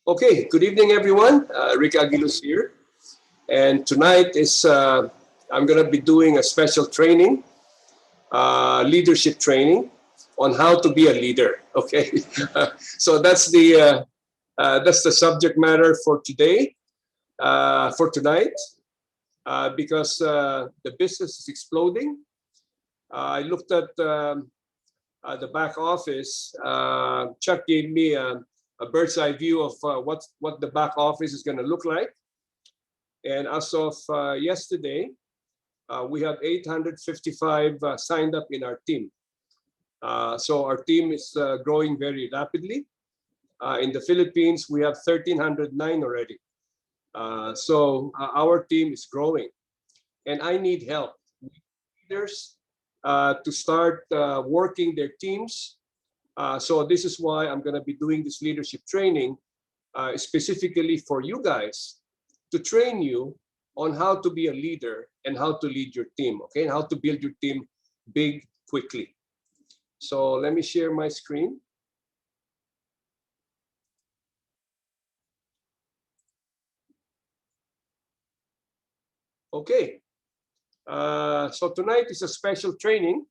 Okay, good evening, everyone. Rick Aguiluz here. And tonight is, I'm going to be doing a special training, leadership training on how to be a leader. Okay, so that's the subject matter for today, for tonight, because the business is exploding. I looked at the back office. Chuck gave me a bird's eye view of what the back office is going to look like. And as of yesterday, we have 855 signed up in our team. So our team is growing very rapidly. In the Philippines, we have 1,309 already. So our team is growing. And I need help. Leaders to start working their teams. So this is why I'm going to be doing this leadership training specifically for you guys to train you on how to be a leader and how to lead your team, okay? And how to build your team big quickly. So let me share my screen. Okay. So tonight is a special training,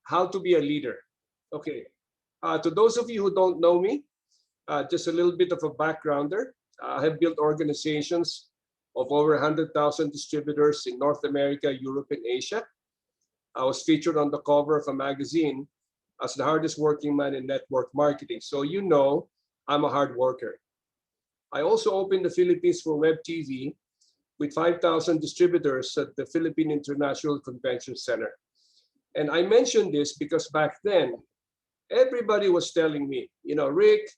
how to be a leader. Okay. To those of you who don't know me, just a little bit of a backgrounder. I have built organizations of over 100,000 distributors in North America, Europe, and Asia. I was featured on the cover of a magazine as the hardest working man in network marketing. So you know I'm a hard worker. I also opened the Philippines for Web TV with 5,000 distributors at the Philippine International Convention Center. And I mentioned this because back then, everybody was telling me, Rick,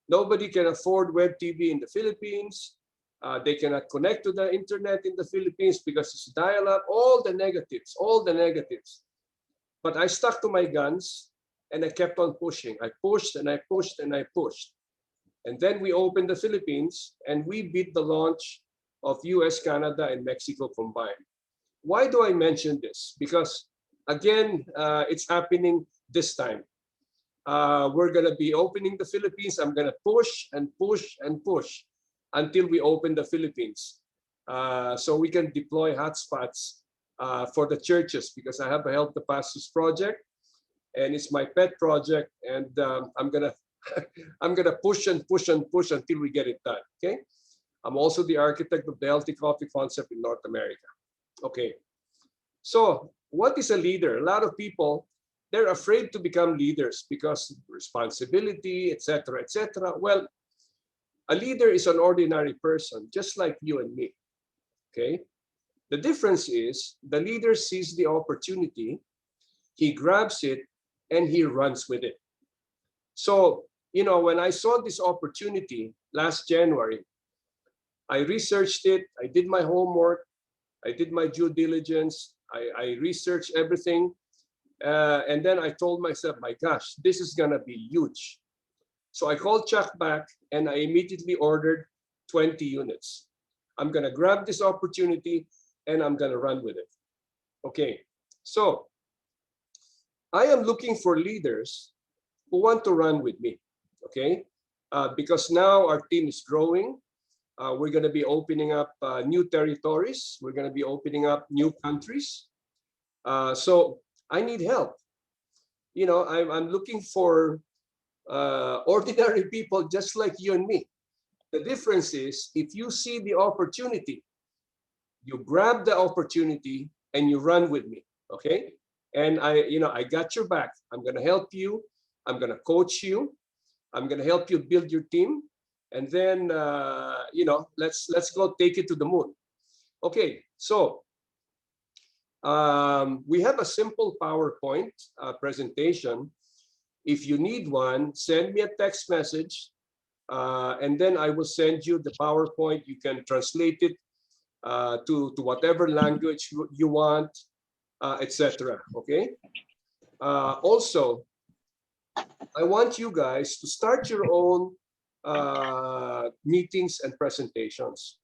nobody can afford Web TV in the Philippines. They cannot connect to the internet in the Philippines because it's dial-up, all the negatives. But I stuck to my guns and I kept on pushing. I pushed and I pushed and I pushed. And then we opened the Philippines and we beat the launch of US, Canada, and Mexico combined. Why do I mention this? Because again, it's happening this time. We're going to be opening the Philippines. I'm going to push and push and push until we open the Philippines. So we can deploy hotspots for the churches because I have a Help the Pastors project and it's my pet project. And I'm going to I'm going to push and push and push until we get it done. Okay. I'm also the architect of the Healthy Coffee concept in North America. Okay. So what is a leader? A lot of people, they're afraid to become leaders because responsibility, etc., etc. Well, a leader is an ordinary person, just like you and me, okay? The difference is the leader sees the opportunity, he grabs it, and he runs with it. So, when I saw this opportunity last January, I researched it, I did my homework, I did my due diligence, I researched everything, and then I told myself, my gosh, this is gonna be huge. So I called Chuck back and I immediately ordered 20 units. I'm gonna grab this opportunity and I'm gonna run with it. Okay, so I am looking for leaders who want to run with me, okay? Because now our team is growing. We're gonna be opening up new territories. We're gonna be opening up new countries. So I need help. I'm looking for ordinary people just like you and me. The difference is if you see the opportunity, you grab the opportunity and you run with me, okay? And I got your back. I'm gonna help you. I'm gonna coach you. I'm gonna help you build your team, and then let's go take it to the moon. Okay, so we have a simple PowerPoint presentation. If you need one, send me a text message, and then I will send you the PowerPoint. You can translate it to whatever language you want, etc. Okay. Also, I want you guys to start your own meetings and presentations.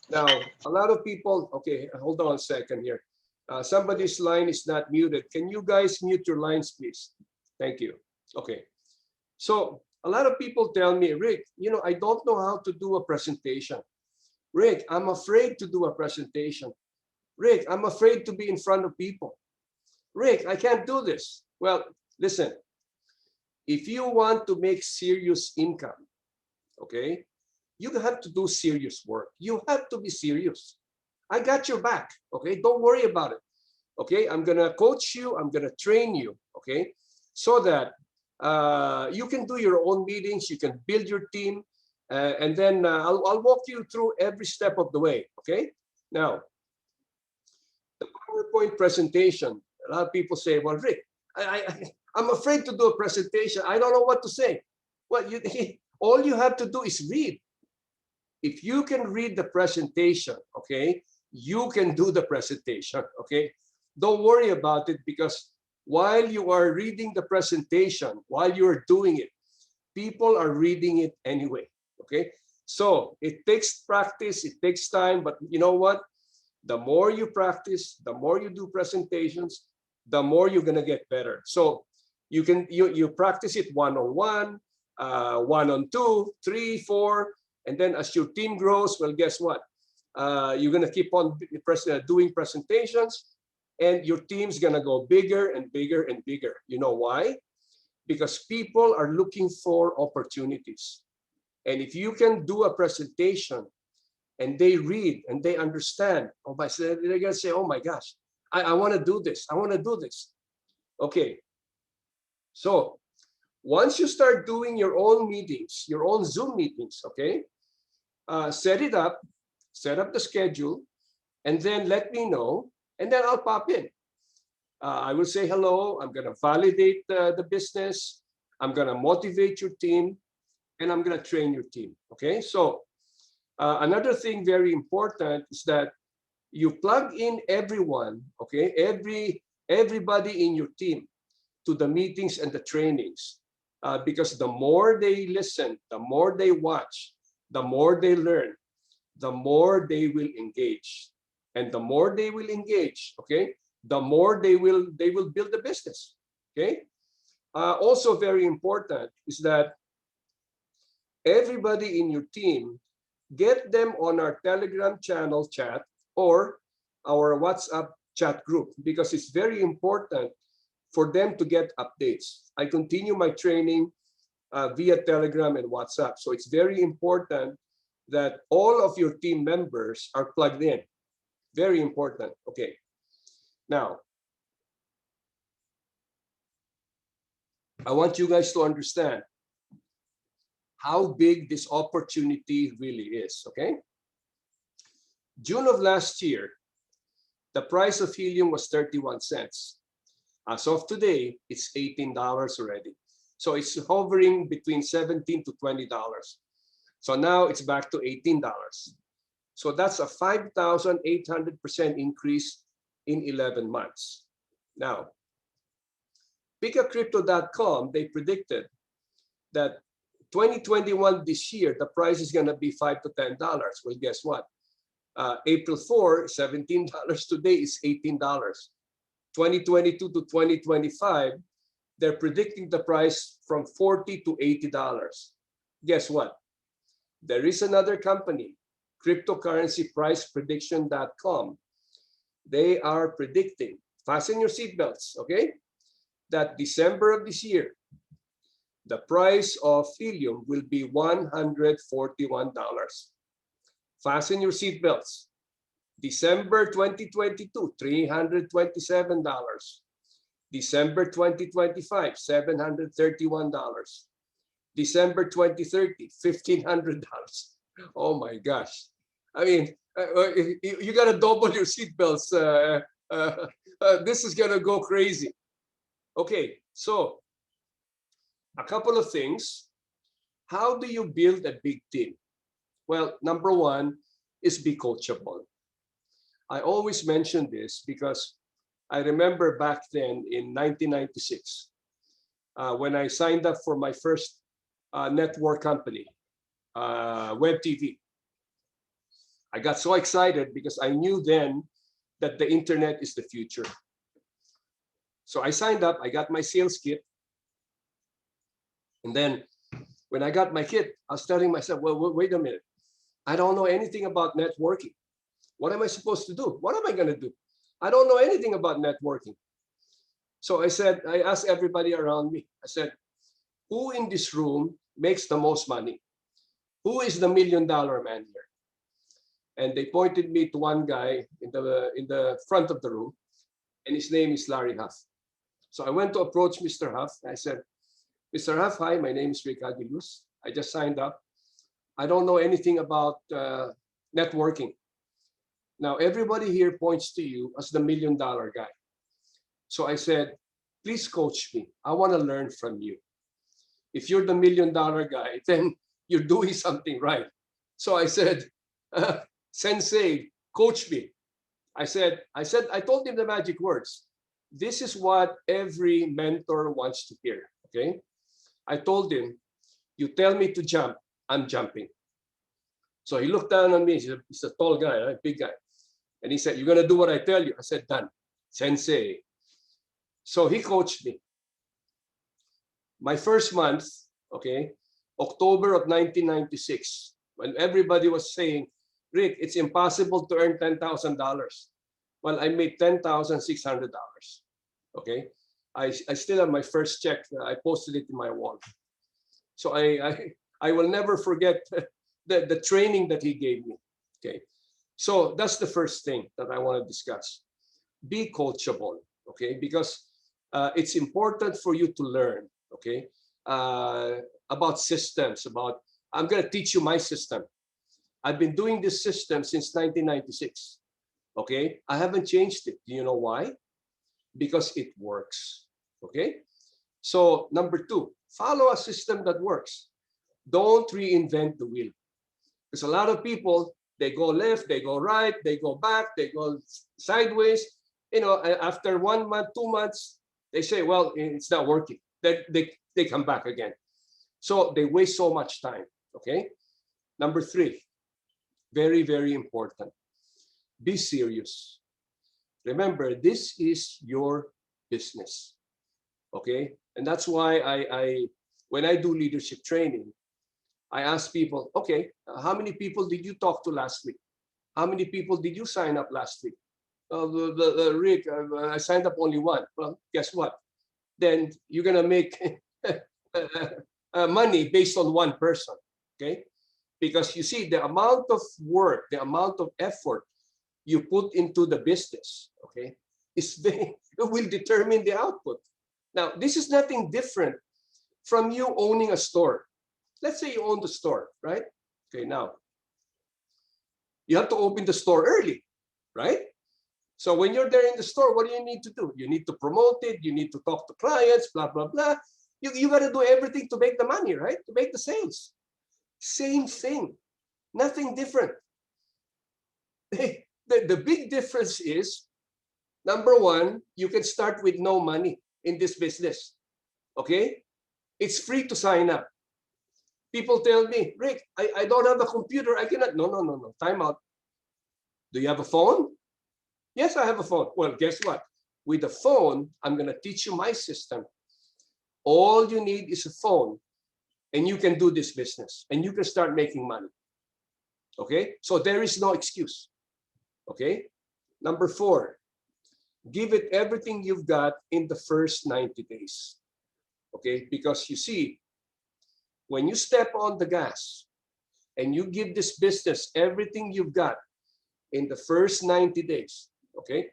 Now, a lot of people, okay, hold on a second here. Somebody's line is not muted. Can you guys mute your lines, please? Thank you. Okay. So A lot of people tell me, Rick, I don't know how to do a presentation. Rick, I'm afraid to do a presentation. Rick, I'm afraid to be in front of people. Rick, I can't do this. Well, listen, if you want to make serious income, okay, you have to do serious work. You have to be serious. I got your back, okay? Don't worry about it, okay? I'm gonna coach you, I'm gonna train you, okay? So that you can do your own meetings, you can build your team, and then I'll walk you through every step of the way, okay? Now, the PowerPoint presentation, a lot of people say, well, Rick, I'm afraid to do a presentation. I don't know what to say. Well, all you have to do is read. If you can read the presentation, okay, you can do the presentation, okay? Don't worry about it, because while you are reading the presentation, while you're doing it, people are reading it anyway, okay? So it takes practice, it takes time, but you know what? The more you practice, the more you do presentations, the more you're gonna get better. So you practice it one-on-one, one-on-two, 3, 4, and then as your team grows, well, guess what? You're gonna keep on doing presentations, and your team's gonna go bigger and bigger and bigger. You know why? Because people are looking for opportunities. And if you can do a presentation and they read and they understand, they're gonna say, oh my gosh, I wanna do this, I wanna do this. Okay, so once you start doing your own meetings, your own Zoom meetings, okay, set it up, set up the schedule, and then let me know, and then I'll pop in. I will say hello, I'm gonna validate the business, I'm gonna motivate your team, and I'm gonna train your team, okay? So another thing very important is that you plug in everyone, okay? Everybody in your team to the meetings and the trainings, because the more they listen, the more they watch, the more they learn, the more they will engage. And the more they will engage, okay, the more they will build the business, okay? Also very important is that everybody in your team, get them on our Telegram channel chat or our WhatsApp chat group, because it's very important for them to get updates. I continue my training via Telegram and WhatsApp. So it's very important that all of your team members are plugged in. Very important. Okay. Now, I want you guys to understand how big this opportunity really is, okay? June of last year, the price of helium was 31 cents. As of today, it's $18 already. So it's hovering between $17 to $20. So now it's back to $18. So that's a 5,800% increase in 11 months. Now, PikaCrypto.com, they predicted that 2021 this year, the price is going to be $5 to $10. Well, guess what? April 4, $17. Today is $18. 2022 to 2025, they're predicting the price from $40 to $80. Guess what? There is another company, cryptocurrencypriceprediction.com. They are predicting, fasten your seatbelts, okay, that December of this year, the price of helium will be $141. Fasten your seatbelts. December 2022, $327. December 2025, $731. December 2030, $1,500. Oh my gosh. I mean, you got to double your seatbelts. This is going to go crazy. Okay, so a couple of things. How do you build a big team? Well, number one is be coachable. I always mention this because I remember back then in 1996, when I signed up for my first network company, Web TV. I got so excited because I knew then that the internet is the future. So I signed up, I got my sales kit, and then When I got my kit, I was telling myself, well, wait a minute. I don't know anything about networking. What am I supposed to do? What am I going to do? I don't know anything about networking. So I asked everybody around me, I said, who in this room makes the most money? Who is the $1 million man here? And they pointed me to one guy in the front of the room, and his name is Larry Huff. So I went to approach Mr. Huff. I said, Mr. Huff, hi, my name is Rick Aguiluz. I just signed up. I don't know anything about networking. Now, everybody here points to you as the $1 million guy. So I said, please coach me. I want to learn from you. If you're the $1 million guy, then you're doing something right. So I said, Sensei, coach me. I told him the magic words. This is what every mentor wants to hear, okay? I told him, you tell me to jump, I'm jumping. So he looked down on me, he's a tall guy, right? Big guy. And he said, you're gonna do what I tell you. I said, done, Sensei. So he coached me. My first month, okay, October of 1996, when everybody was saying, Rick, it's impossible to earn $10,000. Well, I made $10,600. Okay, I still have my first check. I posted it in my wall. So I will never forget the training that he gave me. Okay, so that's the first thing that I want to discuss. Be coachable. Okay, because it's important for you to learn. Okay, about systems. I'm going to teach you my system. I've been doing this system since 1996. Okay, I haven't changed it. Do you know why? Because it works. Okay, so number two, follow a system that works. Don't reinvent the wheel. Because a lot of people, they go left, they go right, they go back, they go sideways. You know, after 1 month, 2 months, they say, well, it's not working. They come back again. So they waste so much time. Okay, number three, very, very important. Be serious. Remember, this is your business. Okay, and that's why when I do leadership training, I ask people, okay, how many people did you talk to last week? How many people did you sign up last week? Rick, I signed up only one. Well, guess what? Then you're gonna make money based on one person. Okay, because you see the amount of work, the amount of effort you put into the business, okay, it will determine the output. Now, this is nothing different from you owning a store. Let's say you own the store, right? Okay, now, you have to open the store early, right? So when you're there in the store, what do you need to do? You need to promote it, you need to talk to clients, blah, blah, blah. You got to do everything to make the money, right? To make the sales. Same thing, nothing different. The big difference is, number one, you can start with no money in this business, okay? It's free to sign up. People tell me, Rick, I don't have a computer, I cannot. No, time out. Do you have a phone? Yes, I have a phone. Well, guess what? With the phone, I'm gonna teach you my system. All you need is a phone, and you can do this business, and you can start making money, okay? So there is no excuse. Okay, number four, give it everything you've got in the first 90 days. Okay, because you see, when you step on the gas and you give this business everything you've got in the first 90 days, okay,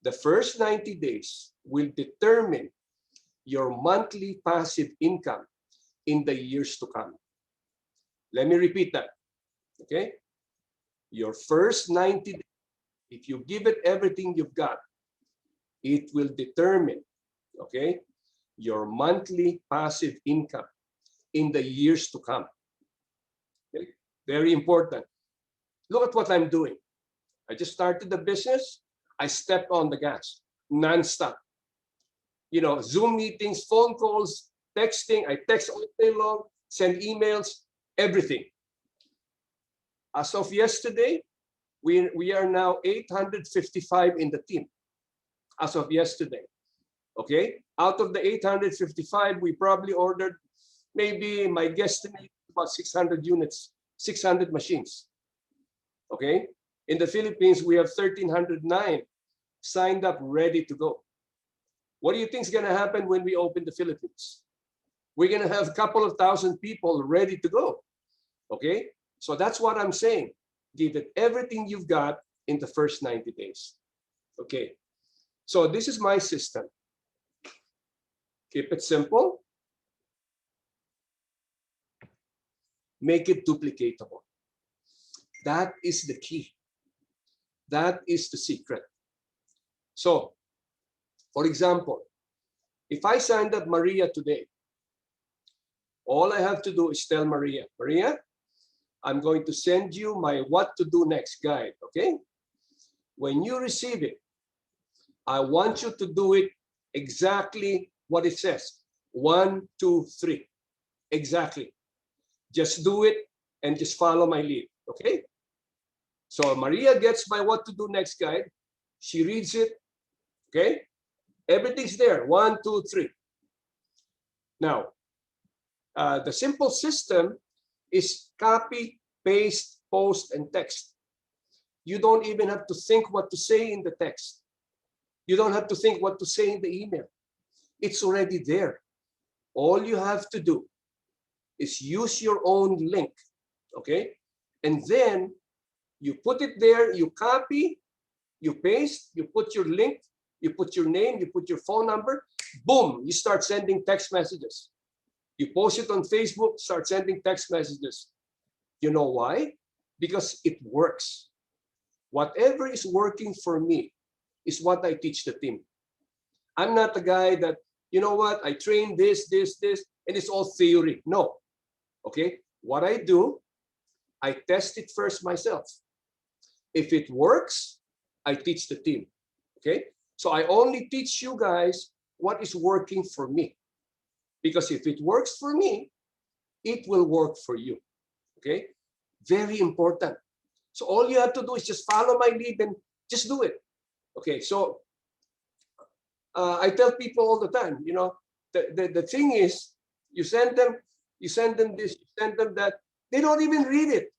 the first 90 days will determine your monthly passive income in the years to come. Let me repeat that. Okay, your first 90 days. If you give it everything you've got, it will determine, okay, your monthly passive income in the years to come. Okay? Very important. Look at what I'm doing. I just started the business. I stepped on the gas, nonstop. You know, Zoom meetings, phone calls, texting. I text all day long, send emails, everything. As of yesterday, we are now 855 in the team as of yesterday. Okay, out of the 855, we probably ordered maybe my guesstimate about 600 units, 600 machines. Okay. In the Philippines, we have 1,309 signed up, ready to go. What do you think is going to happen when we open the Philippines? We're going to have a couple of thousand people ready to go. Okay. So that's what I'm saying. Give it everything you've got in the first 90 days. Okay. So this is my system. Keep it simple. Make it duplicatable. That is the key. That is the secret. So, for example, if I signed up Maria today, all I have to do is tell Maria, Maria, I'm going to send you my what to do next guide, okay? When you receive it, I want you to do it exactly what it says. 1, 2, 3. Exactly. Just do it and just follow my lead, okay? So Maria gets my what to do next guide. She reads it, okay? Everything's there, 1, 2, 3. Now, the simple system is copy, paste, post, and text. You don't even have to think what to say in the text. You don't have to think what to say in the email. It's already there. All you have to do is use your own link, okay? And then you put it there, you copy, you paste, you put your link, you put your name, you put your phone number, boom, you start sending text messages. You post it on Facebook, start sending text messages. You know why? Because it works. Whatever is working for me is what I teach the team. I'm not the guy that, you know what, I train this, and it's all theory. No. Okay? What I do, I test it first myself. If it works, I teach the team. Okay? So I only teach you guys what is working for me. Because if it works for me, it will work for you. Okay? Very important. So all you have to do is just follow my lead and just do it. Okay, so I tell people all the time, you know, the thing is, you send them this, you send them that, they don't even read it.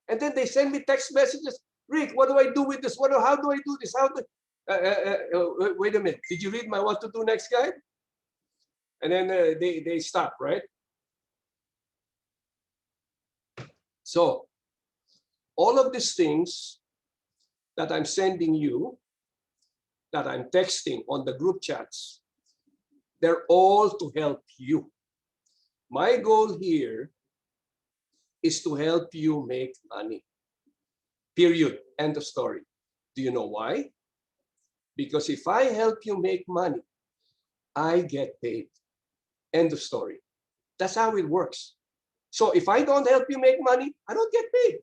And then they send me text messages, Rick, what do I do with this? How do I do this? Wait a minute, did you read my what to do next guide? And then they stop, right? So all of these things that I'm sending you, that I'm texting on the group chats, they're all to help you. My goal here is to help you make money. Period. End of story. Do you know why? Because if I help you make money, I get paid. End of story. That's how it works. So if I don't help you make money, I don't get paid.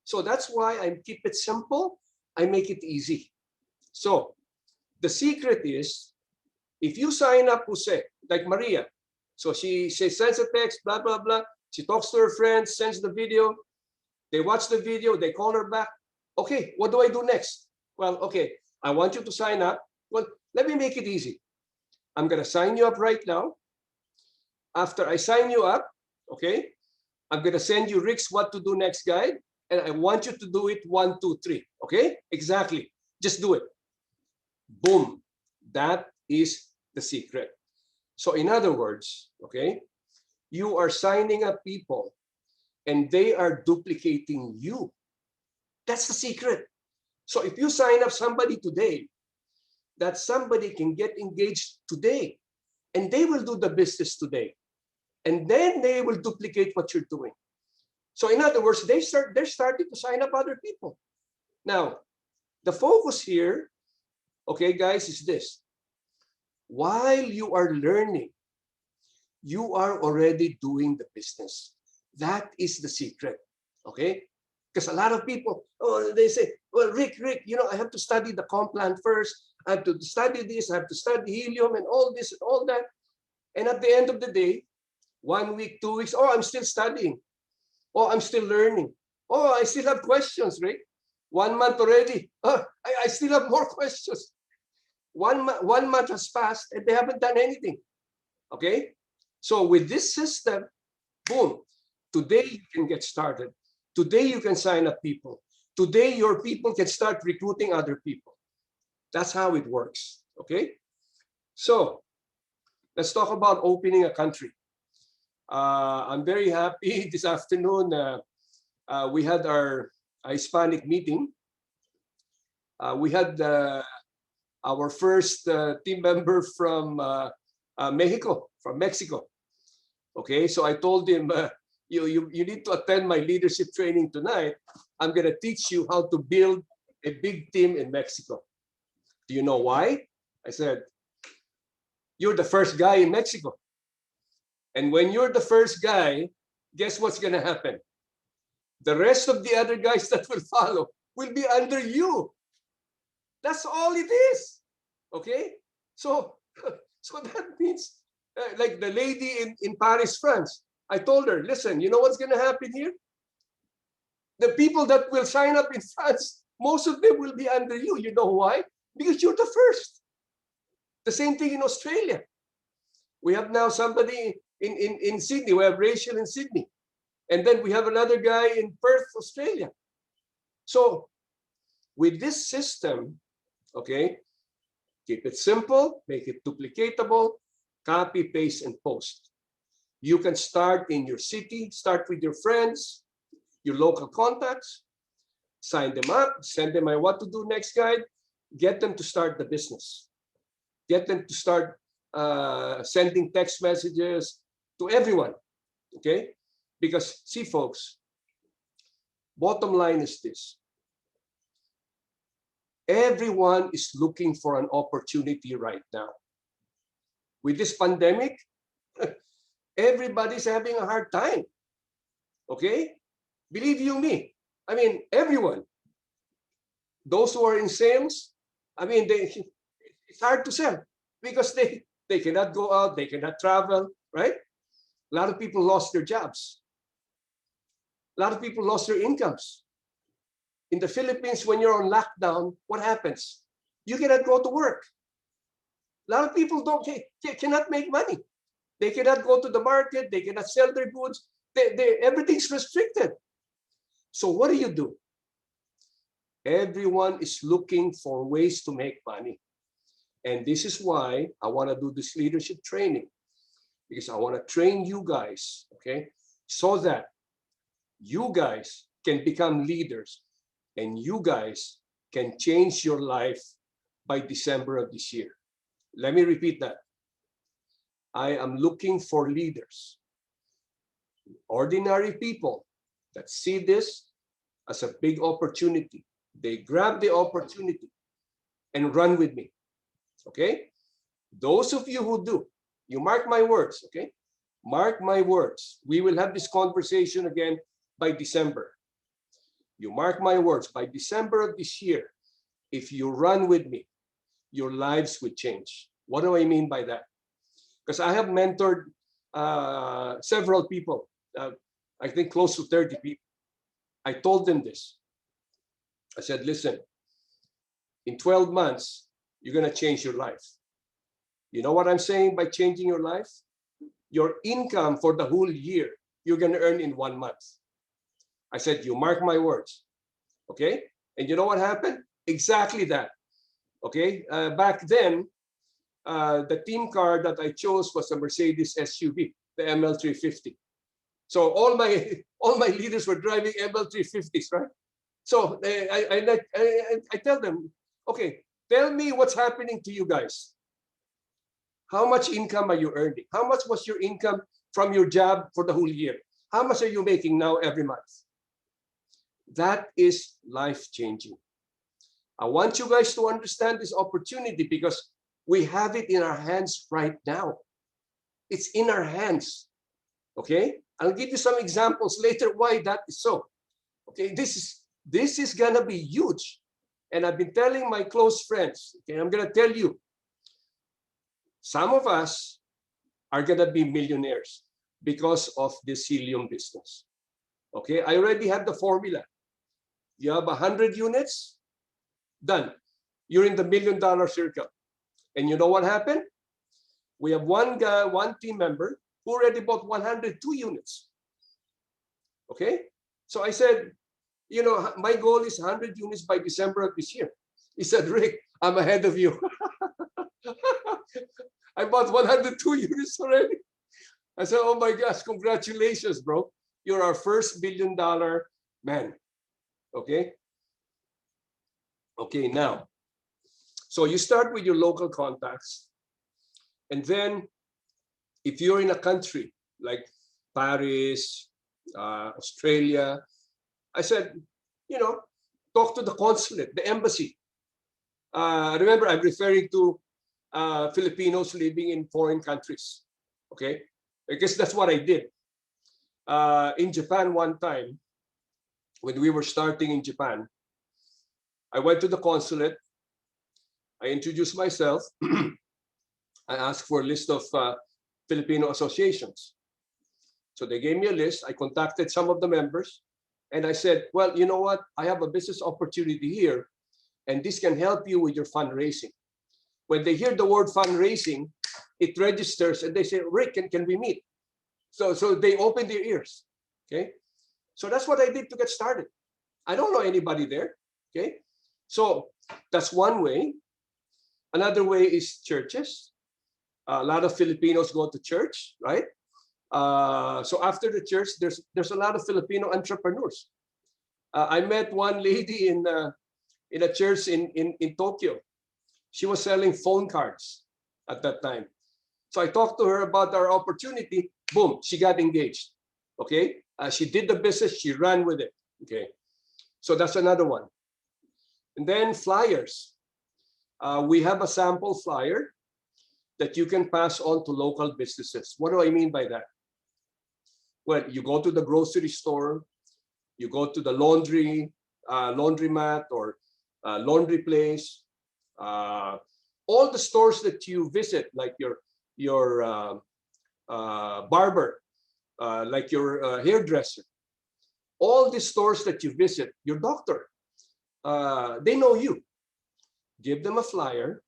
So that's why I keep it simple. I make it easy. So the secret is, if you sign up, Jose, like Maria, so she sends a text, blah, blah, blah. She talks to her friends, sends the video. They watch the video, they call her back. Okay, what do I do next? Well, okay, I want you to sign up. Well, let me make it easy. I'm going to sign you up right now. After I sign you up, okay, I'm going to send you Rick's what to do next guide. And I want you to do it 1, 2, 3. Okay, exactly. Just do it. Boom. That is the secret. So in other words, okay, you are signing up people and they are duplicating you. That's the secret. So if you sign up somebody today, that somebody can get engaged today and they will do the business today. And then they will duplicate what you're doing. So in other words, they're starting to sign up other people. Now, the focus here, okay, guys, is this. While you are learning, you are already doing the business. That is the secret, okay? Because a lot of people, oh, they say, well, Rick, you know, I have to study the comp plan first. I have to study this. I have to study helium and all this and all that. And at the end of the day, 1 week, 2 weeks, oh, I'm still studying. Oh, I'm still learning. Oh, I still have questions, Rick. 1 month already. Oh, I still have more questions. 1 month has passed and they haven't done anything. Okay? So with this system, boom, today you can get started. Today you can sign up people. Today your people can start recruiting other people. That's how it works, okay? So let's talk about opening a country. I'm very happy this afternoon. We had our Hispanic meeting. We had our first team member from Mexico. Okay, so I told him, you need to attend my leadership training tonight. I'm going to teach you how to build a big team in Mexico. Do you know why? I said, you're the first guy in Mexico. And when you're the first guy, guess what's going to happen? The rest of the other guys that will follow will be under you. That's all it is. Okay? So, so that means, like the lady in Paris, France, I told her, listen, you know what's going to happen here? The people that will sign up in France, most of them will be under you. You know why? Because you're the first. The same thing in Australia. We have now somebody in Sydney. We have Rachel in Sydney. And then we have another guy in Perth, Australia. So with this system, okay, keep it simple, make it duplicatable, copy, paste, and post. You can start in your city, start with your friends, your local contacts, sign them up, send them a what to do next guide, get them to start the business. Get them to start sending text messages to everyone, okay? Because see folks, bottom line is this. Everyone is looking for an opportunity right now. With this pandemic, everybody's having a hard time, okay? Believe you me, I mean, everyone. Those who are in sales, I mean, it's hard to sell because they cannot go out, they cannot travel, right? A lot of people lost their jobs. A lot of people lost their incomes. In the Philippines, when you're on lockdown, what happens? You cannot go to work. A lot of people cannot make money. They cannot go to the market. They cannot sell their goods. Everything's restricted. So what do? Everyone is looking for ways to make money. And this is why I want to do this leadership training, because I want to train you guys, okay, so that you guys can become leaders and you guys can change your life by December of this year. Let me repeat that. I am looking for leaders, ordinary people that see this as a big opportunity. They grab the opportunity and run with me, okay? Those of you who do, you mark my words, okay? Mark my words. We will have this conversation again by December. You mark my words, by December of this year, if you run with me, your lives will change. What do I mean by that? Because I have mentored several people, I think close to 30 people. I told them this. I said, listen, in 12 months, you're going to change your life. You know what I'm saying by changing your life? Your income for the whole year, you're going to earn in 1 month. I said, you mark my words. Okay? And you know what happened? Exactly that. Okay? Back then, the team car that I chose was a Mercedes SUV, the ML350. So all my leaders were driving ML350s, right? So I tell them, okay, tell me what's happening to you guys. How much income are you earning? How much was your income from your job for the whole year? How much are you making now every month? That is life-changing. I want you guys to understand this opportunity because we have it in our hands right now. It's in our hands, okay? I'll give you some examples later why that is so. Okay, this is gonna be huge. And I've been telling my close friends, okay, I'm gonna tell you, some of us are gonna be millionaires because of this helium business. Okay, I already have the formula. You have 100 units, done. You're in the $1 million circle. And you know what happened? We have one guy, one team member who already bought 102 units. Okay? So I said, you know, my goal is 100 units by December of this year. He said, Rick, I'm ahead of you. I bought 102 units already. I said, oh my gosh, congratulations, bro. You're our first $1 billion man. Okay? Okay, now, so you start with your local contacts. And then if you're in a country like Paris, Australia, I said, you know, talk to the consulate, the embassy. Remember, I'm referring to Filipinos living in foreign countries, okay? Because that's what I did. In Japan one time, when we were starting in Japan, I went to the consulate, I introduced myself, I asked for a list of Filipino associations. So they gave me a list, I contacted some of the members, and I said, well, you know what, I have a business opportunity here, and this can help you with your fundraising. When they hear the word fundraising, it registers and they say, Rick, can we meet? So they open their ears, okay? So that's what I did to get started. I don't know anybody there, okay? So that's one way. Another way is churches. A lot of Filipinos go to church, right? So after the church, there's a lot of Filipino entrepreneurs. I met one lady in a church in Tokyo. She was selling phone cards at that time. So I talked to her about our opportunity. Boom, she got engaged. Okay, she did the business. She ran with it. Okay, so that's another one. And then flyers. We have a sample flyer that you can pass on to local businesses. What do I mean by that? Well, you go to the grocery store, you go to the laundromat or laundry place, all the stores that you visit, like your barber, like your hairdresser, all the stores that you visit, your doctor, they know you. Give them a flyer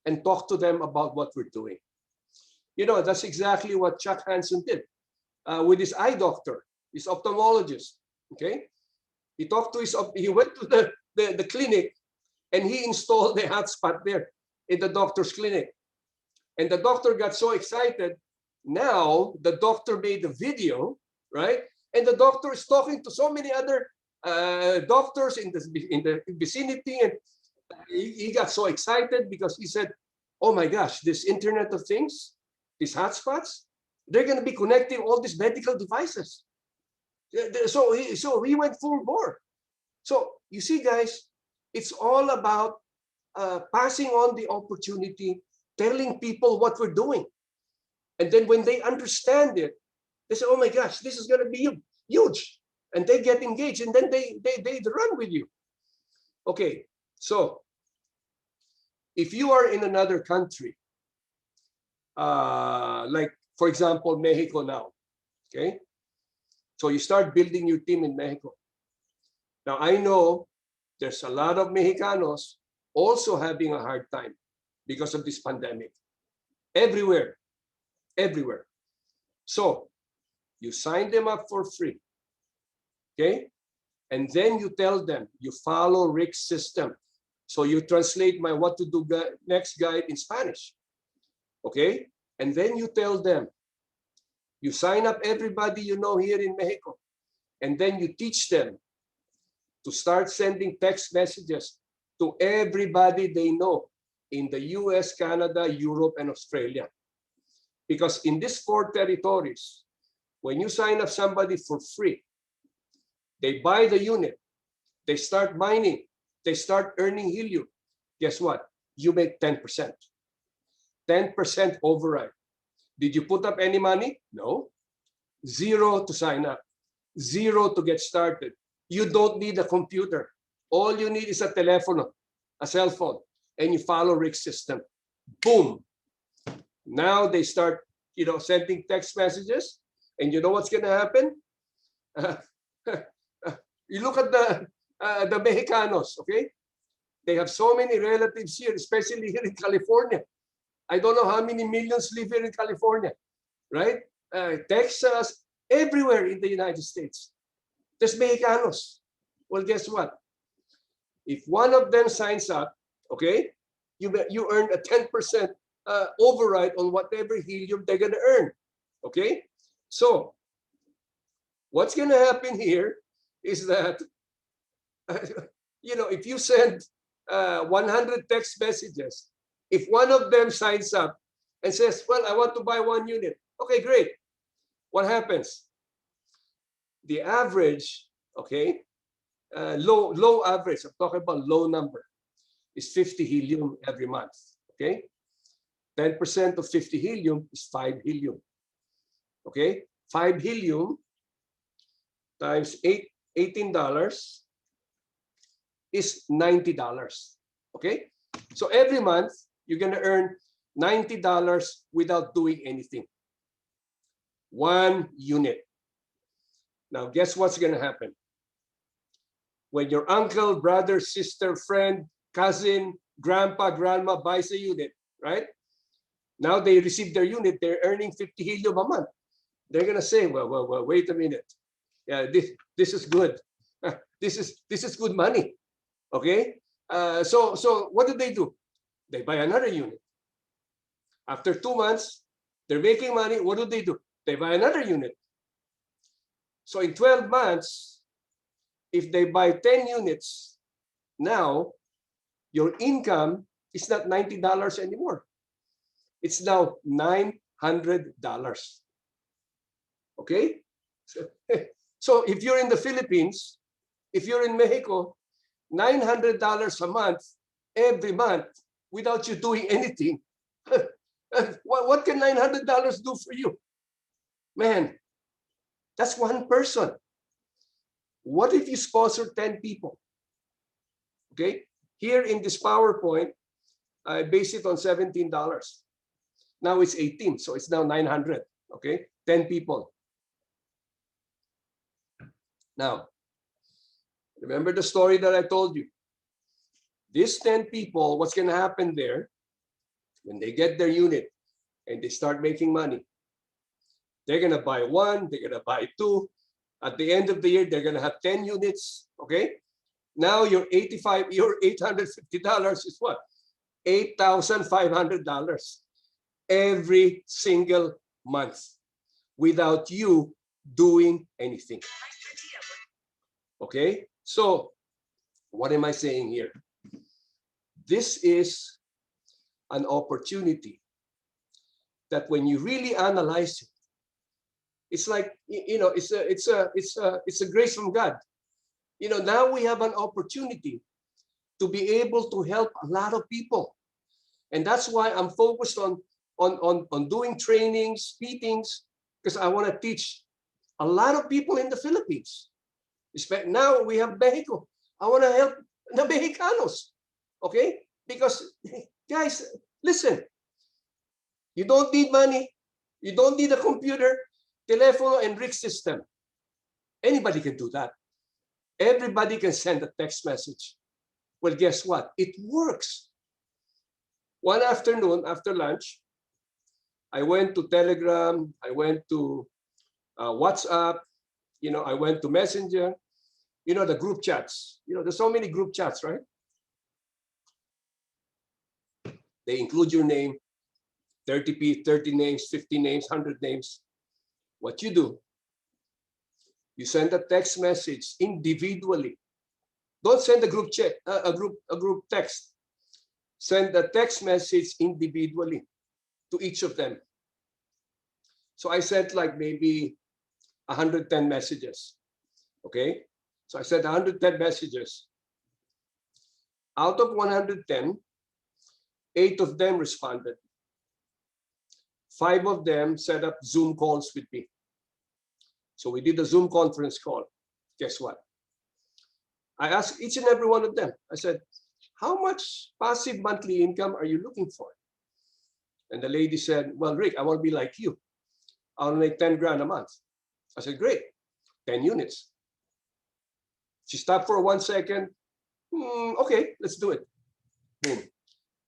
and talk to them about what we're doing. You know, that's exactly what Chuck Hansen did with his eye doctor, his ophthalmologist. Okay, he went to the clinic and he installed the hotspot there in the doctor's clinic. And the doctor got so excited. Now the doctor made a video, right? And the doctor is talking to so many other doctors in the vicinity, and he got so excited because he said, oh my gosh, this Internet of Things, these hotspots, they're going to be connecting all these medical devices. So he went full bore. So you see, guys, it's all about passing on the opportunity, telling people what we're doing. And then when they understand it, they say, oh my gosh, this is going to be huge. And they get engaged, and then they run with you. Okay, so if you are in another country, like, for example, Mexico now, okay? So you start building your team in Mexico. Now, I know there's a lot of Mexicanos also having a hard time because of this pandemic. Everywhere. So you sign them up for free, okay? And then you tell them, you follow Rick's system. So you translate my what to do next guide in Spanish, okay? And then you tell them, you sign up everybody you know here in Mexico, and then you teach them to start sending text messages to everybody they know in the US, Canada, Europe, and Australia. Because in these 4 territories, when you sign up somebody for free, they buy the unit, they start mining, they start earning helium. Guess what? You make 10%. 10% override. Did you put up any money? No. 0 to sign up. 0 to get started. You don't need a computer. All you need is a telephone, a cell phone, and you follow Rick's system. Boom. Now they start, sending text messages, and you know what's going to happen? You look at the Mexicanos, okay? They have so many relatives here, especially here in California. I don't know how many millions live here in California, right? Texas, everywhere in the United States. There's Mexicanos. Well, guess what? If one of them signs up, okay, you earn a 10% override on whatever helium they're going to earn. Okay? So, what's going to happen here is that, if you send 100 text messages, if one of them signs up and says, well, I want to buy 1 unit. Okay, great. What happens? The average, okay, low average, I'm talking about low number, is 50 helium every month, okay? 10% of 50 helium is 5 helium, okay? 5 helium times $18 is $90, okay? So every month, you're gonna earn $90 without doing anything. 1 unit. Now, guess what's gonna happen? When your uncle, brother, sister, friend, cousin, grandpa, grandma buys a unit, right? Now they receive their unit, they're earning 50 helium a month. They're gonna say, well, wait a minute. Yeah, this is good. This is good money. Okay? So what do? They buy another unit. After 2 months, they're making money. What do? They buy another unit. So in 12 months, if they buy 10 units, now your income is not $90 anymore. It's now $900. Okay? So if you're in the Philippines, if you're in Mexico, $900 a month, every month, without you doing anything. What can $900 do for you? Man, that's one person. What if you sponsor 10 people? Okay, here in this PowerPoint, I base it on $17. Now it's 18, so it's now 900. Okay, 10 people. Now, remember the story that I told you. These 10 people, what's going to happen there, when they get their unit and they start making money, they're going to buy 1, they're going to buy 2. At the end of the year, they're going to have 10 units. Okay, now your $850 is what? $8,500 every single month without you doing anything. Okay, so what am I saying here? This is an opportunity that when you really analyze it, it's like, it's a grace from God. Now we have an opportunity to be able to help a lot of people. And that's why I'm focused on doing trainings, meetings, because I want to teach a lot of people in the Philippines. Now we have Mexico. I want to help the Mexicanos. Okay? Because, guys, listen, you don't need money. You don't need a computer, telephone, and RIC system. Anybody can do that. Everybody can send a text message. Well, guess what? It works. One afternoon after lunch, I went to Telegram, I went to WhatsApp, I went to Messenger, the group chats. There's so many group chats, right? They include your name, 30 names, 50 names, 100 names. What you do, you send a text message individually. Don't send a group chat, a group text. Send a text message individually to each of them. So I sent like maybe 110 messages. Okay? So I sent 110 messages. Out of 110, 8 of them responded. 5 of them set up Zoom calls with me. So we did a Zoom conference call. Guess what? I asked each and every one of them. I said, how much passive monthly income are you looking for? And the lady said, well, Rick, I want to be like you. I'll make 10 grand a month. I said, great, 10 units. She stopped for 1 second. Okay, let's do it. Boom,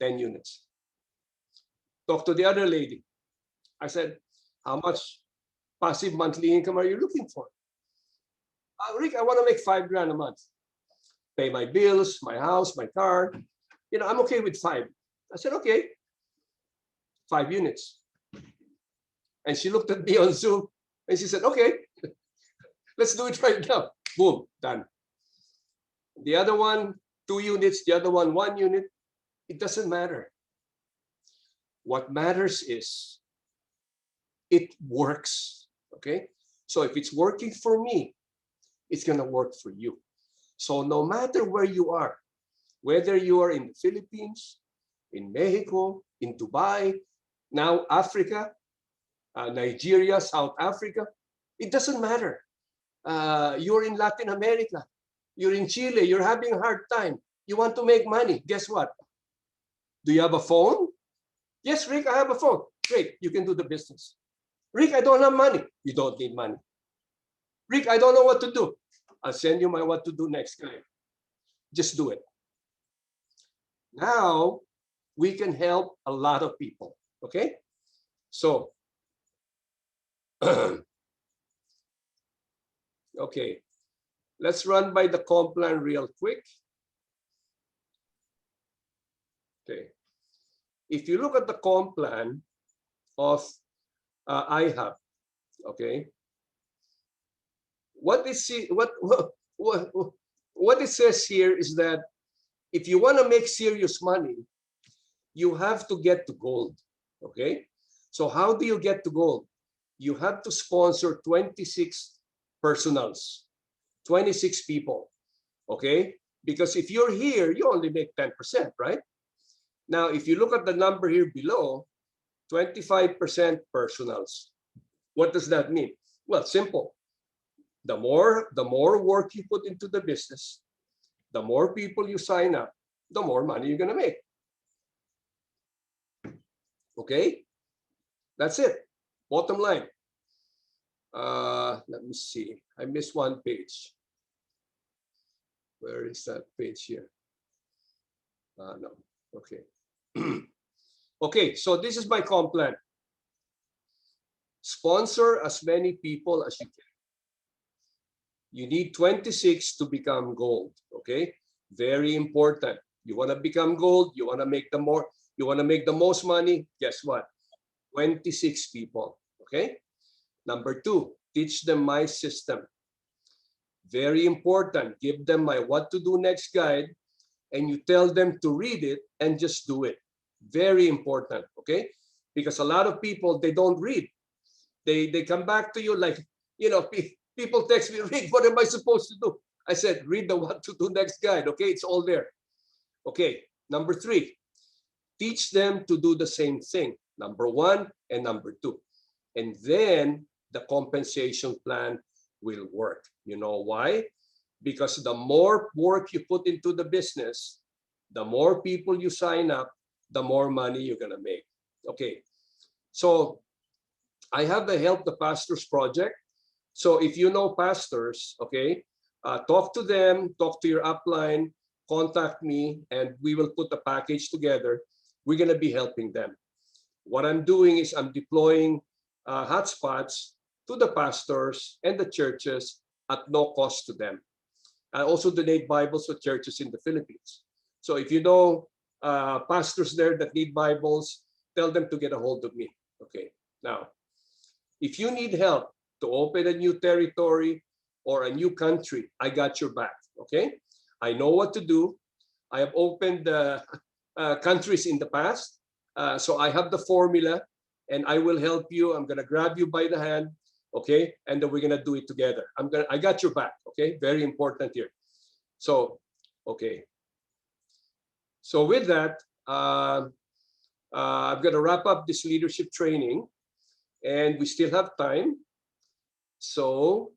10 units. Talk to the other lady. I said, how much passive monthly income are you looking for? Rick, I want to make $5 grand a month. Pay my bills, my house, my car. I'm okay with 5. I said, okay, 5 units. And she looked at me on Zoom and she said, okay, let's do it right now. Boom, done. The other one, 2 units, the other one, 1 unit. It doesn't matter. What matters is it works, okay? So if it's working for me, it's gonna work for you. So no matter where you are, whether you are in the Philippines, in Mexico, in Dubai, now Africa, Nigeria, South Africa, it doesn't matter. You're in Latin America, you're in Chile, you're having a hard time. You want to make money. Guess what? Do you have a phone? Yes, Rick, I have a phone. Great, you can do the business. Rick, I don't have money. You don't need money. Rick, I don't know what to do. I'll send you my what to do next guide. Just do it. Now, we can help a lot of people, okay? So, okay, let's run by the comp plan real quick. Okay, if you look at the comp plan of IHAB, okay, what it says here is that if you want to make serious money, you have to get to gold, okay? So how do you get to gold? You have to sponsor 26 personals, 26 people, okay? Because if you're here, you only make 10%, right? Now, if you look at the number here below, 25% personals. What does that mean? Well, simple. The more work you put into the business, the more people you sign up, the more money you're gonna make. Okay? That's it. Bottom line. Let me see. I missed one page. Where is that page here? No. Okay. Okay, so this is my comp plan. Sponsor as many people as you can. You need 26 to become gold, okay? Very important. You want to become gold, you want to make the most money, guess what? 26 people, okay? Number 2, teach them my system. Very important. Give them my what to do next guide and you tell them to read it and just do it. Very important, okay? Because a lot of people, they don't read. They come back to you like, people text me, Rick, what am I supposed to do? I said, read the what to do next guide, okay? It's all there. Okay, number 3, teach them to do the same thing. Number 1 and number 2. And then the compensation plan will work. You know why? Because the more work you put into the business, the more people you sign up, the more money you're gonna make. Okay, so I have the Help the Pastors project. So if you know pastors, okay, talk to them, talk to your upline, contact me, and we will put the package together. We're gonna be helping them. What I'm doing is I'm deploying hotspots to the pastors and the churches at no cost to them. I also donate Bibles to churches in the Philippines. So if you know pastors there that need Bibles, tell them to get a hold of me. Okay, now, if you need help to open a new territory or a new country, I got your back, okay? I know what to do. I have opened countries in the past, so I have the formula and I will help you. I'm gonna grab you by the hand, okay? And then we're gonna do it together. I got your back, okay? Very important here. So, okay. So with that, I'm gonna wrap up this leadership training and we still have time. So